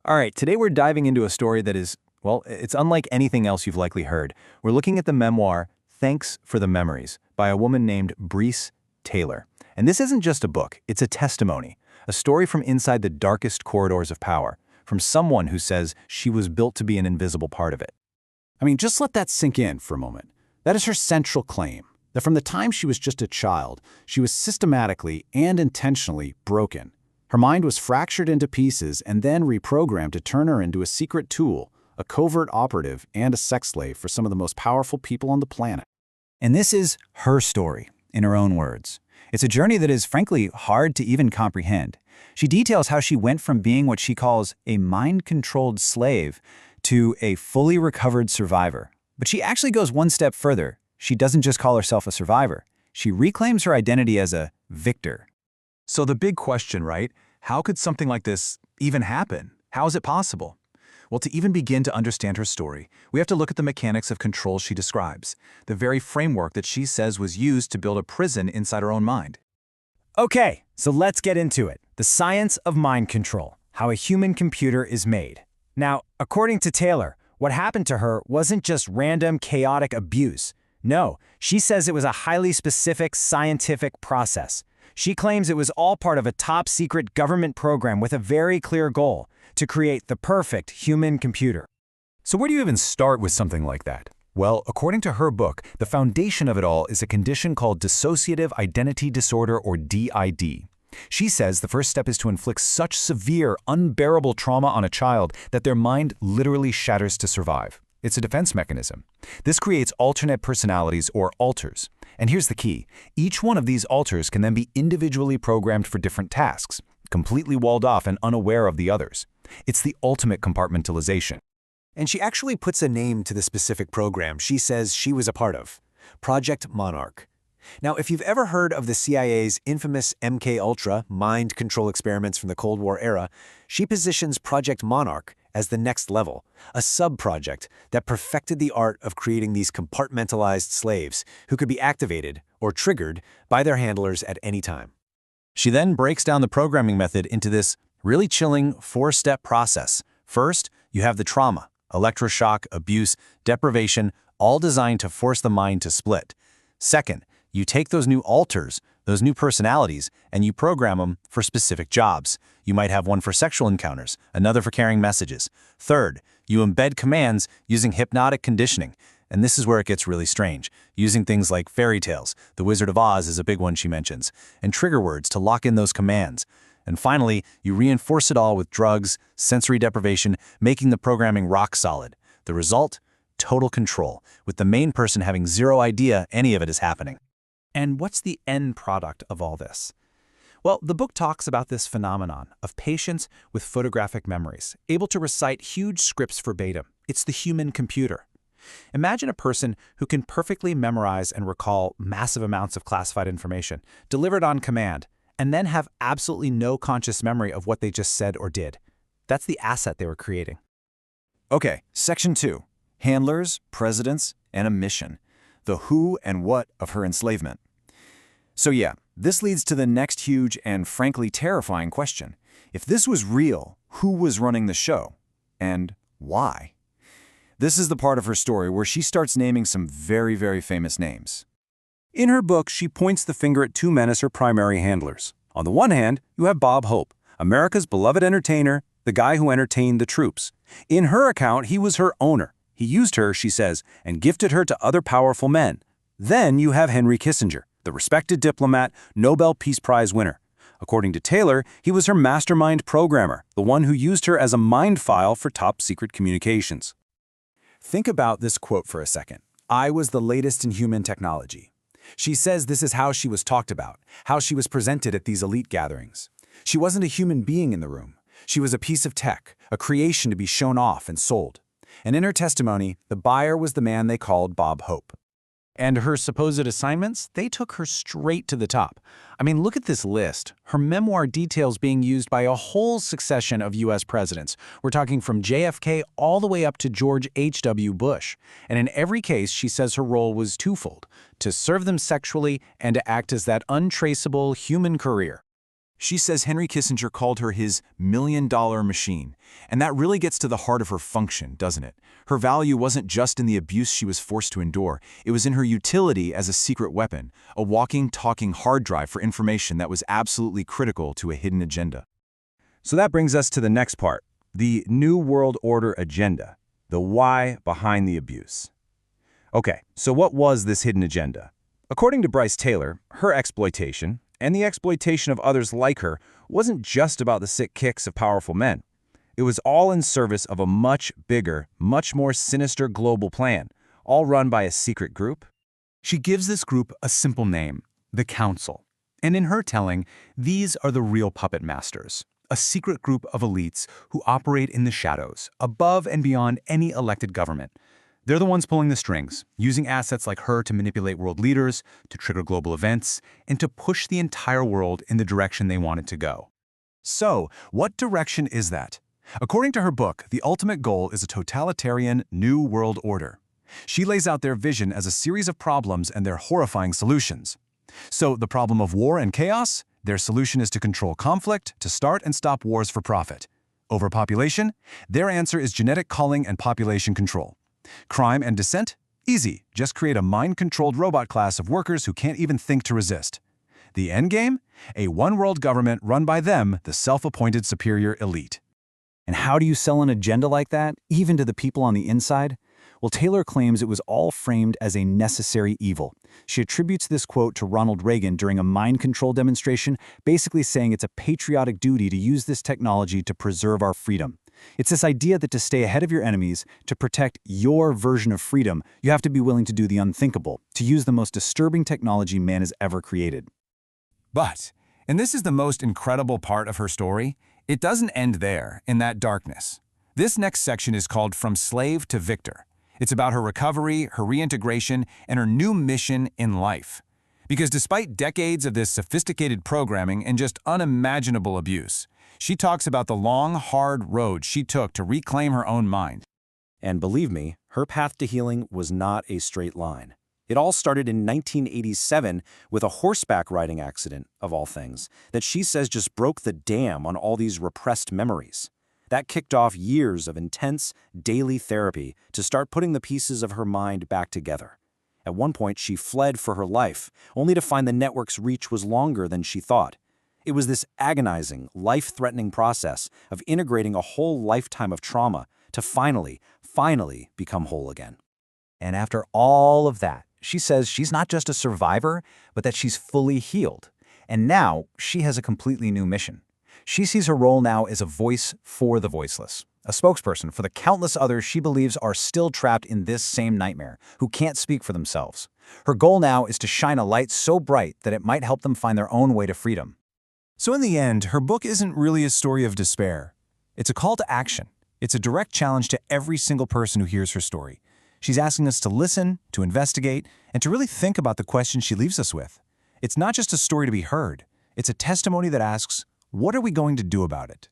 All right, today we're diving into a story that is, well, it's unlike anything else you've likely heard. We're looking at the memoir, Thanks for the Memories, by a woman named Brice Taylor. And this isn't just a book, it's a testimony, a story from inside the darkest corridors of power, from someone who says she was built to be an invisible part of it. I mean, just let that sink in for a moment. That is her central claim, that from the time she was just a child, she was systematically and intentionally broken. Her mind was fractured into pieces and then reprogrammed to turn her into a secret tool, a covert operative, and a sex slave for some of the most powerful people on the planet. And this is her story, in her own words. It's a journey that is, frankly, hard to even comprehend. She details how she went from being what she calls a mind-controlled slave to a fully recovered survivor. But she actually goes one step further. She doesn't just call herself a survivor. She reclaims her identity as a victor. So the big question, right? How could something like this even happen? How is it possible? Well, to even begin to understand her story, we have to look at the mechanics of control she describes, the very framework that she says was used to build a prison inside her own mind. Okay, so let's get into it. The science of mind control, how a human computer is made. Now, according to Taylor, what happened to her wasn't just random, chaotic abuse. No, she says it was a highly specific scientific process. She claims it was all part of a top-secret government program with a very clear goal, to create the perfect human computer. So where do you even start with something like that? Well, according to her book, the foundation of it all is a condition called dissociative identity disorder, or DID. She says the first step is to inflict such severe, unbearable trauma on a child that their mind literally shatters to survive. It's a defense mechanism. This creates alternate personalities, or alters. And here's the key. Each one of these alters can then be individually programmed for different tasks, completely walled off and unaware of the others. It's the ultimate compartmentalization. And she actually puts a name to the specific program she says she was a part of, Project Monarch. Now, if you've ever heard of the CIA's infamous MK-Ultra mind control experiments from the Cold War era, she positions Project Monarch as the next level, a sub-project that perfected the art of creating these compartmentalized slaves who could be activated or triggered by their handlers at any time. She then breaks down the programming method into this really chilling four-step process. First, you have the trauma, electroshock, abuse, deprivation, all designed to force the mind to split. Second, you take those new alters, those new personalities, and you program them for specific jobs. You might have one for sexual encounters, another for carrying messages. Third, you embed commands using hypnotic conditioning. And this is where it gets really strange, using things like fairy tales, the Wizard of Oz is a big one she mentions, and trigger words to lock in those commands. And finally, you reinforce it all with drugs, sensory deprivation, making the programming rock solid. The result? Total control, with the main person having zero idea any of it is happening. And what's the end product of all this? Well, the book talks about this phenomenon of patients with photographic memories, able to recite huge scripts verbatim. It's the human computer. Imagine a person who can perfectly memorize and recall massive amounts of classified information, delivered on command, and then have absolutely no conscious memory of what they just said or did. That's the asset they were creating. Okay, Section 2. Handlers, presidents, and a mission. The who and what of her enslavement. So yeah, this leads to the next huge and frankly terrifying question. If this was real, who was running the show? And why? This is the part of her story where she starts naming some very, very famous names. In her book, she points the finger at two men as her primary handlers. On the one hand, you have Bob Hope, America's beloved entertainer, the guy who entertained the troops. In her account, he was her owner. He used her, she says, and gifted her to other powerful men. Then you have Henry Kissinger, the respected diplomat, Nobel Peace Prize winner. According to Taylor, he was her mastermind programmer, the one who used her as a mind file for top-secret communications. Think about this quote for a second. I was the latest in human technology. She says this is how she was talked about, how she was presented at these elite gatherings. She wasn't a human being in the room. She was a piece of tech, a creation to be shown off and sold. And in her testimony, the buyer was the man they called Bob Hope. And her supposed assignments, they took her straight to the top. I mean, look at this list. Her memoir details being used by a whole succession of U.S. presidents. We're talking from JFK all the way up to George H.W. Bush. And in every case, she says her role was twofold, to serve them sexually and to act as that untraceable human courier. She says Henry Kissinger called her his million-dollar machine, and that really gets to the heart of her function, doesn't it? Her value wasn't just in the abuse she was forced to endure, it was in her utility as a secret weapon, a walking, talking hard drive for information that was absolutely critical to a hidden agenda. So that brings us to the next part, the New World Order agenda, the why behind the abuse. Okay, so what was this hidden agenda? According to Brice Taylor, her exploitation, and the exploitation of others like her, wasn't just about the sick kicks of powerful men. It was all in service of a much bigger, much more sinister global plan, all run by a secret group. She gives this group a simple name, the Council. And in her telling, these are the real puppet masters, a secret group of elites who operate in the shadows, above and beyond any elected government. They're the ones pulling the strings, using assets like her to manipulate world leaders, to trigger global events, and to push the entire world in the direction they want it to go. So, what direction is that? According to her book, the ultimate goal is a totalitarian New World Order. She lays out their vision as a series of problems and their horrifying solutions. So, the problem of war and chaos? Their solution is to control conflict, to start and stop wars for profit. Overpopulation? Their answer is genetic culling and population control. Crime and dissent? Easy, just create a mind-controlled robot class of workers who can't even think to resist. The endgame? A one-world government run by them, the self-appointed superior elite. And how do you sell an agenda like that, even to the people on the inside? Well, Taylor claims it was all framed as a necessary evil. She attributes this quote to Ronald Reagan during a mind control demonstration, basically saying it's a patriotic duty to use this technology to preserve our freedom. It's this idea that to stay ahead of your enemies, to protect your version of freedom, you have to be willing to do the unthinkable, to use the most disturbing technology man has ever created. But, and this is the most incredible part of her story, it doesn't end there, in that darkness. This next section is called From Slave to Victor. It's about her recovery, her reintegration, and her new mission in life. Because despite decades of this sophisticated programming and just unimaginable abuse, she talks about the long, hard road she took to reclaim her own mind. And believe me, her path to healing was not a straight line. It all started in 1987 with a horseback riding accident, of all things, that she says just broke the dam on all these repressed memories. That kicked off years of intense, daily therapy to start putting the pieces of her mind back together. At one point, she fled for her life, only to find the network's reach was longer than she thought. It was this agonizing, life-threatening process of integrating a whole lifetime of trauma to finally become whole again. And after all of that, she says she's not just a survivor, but that she's fully healed. And now she has a completely new mission. She sees her role now as a voice for the voiceless, a spokesperson for the countless others she believes are still trapped in this same nightmare, who can't speak for themselves. Her goal now is to shine a light so bright that it might help them find their own way to freedom. So in the end, her book isn't really a story of despair. It's a call to action. It's a direct challenge to every single person who hears her story. She's asking us to listen, to investigate, and to really think about the questions she leaves us with. It's not just a story to be heard. It's a testimony that asks, what are we going to do about it?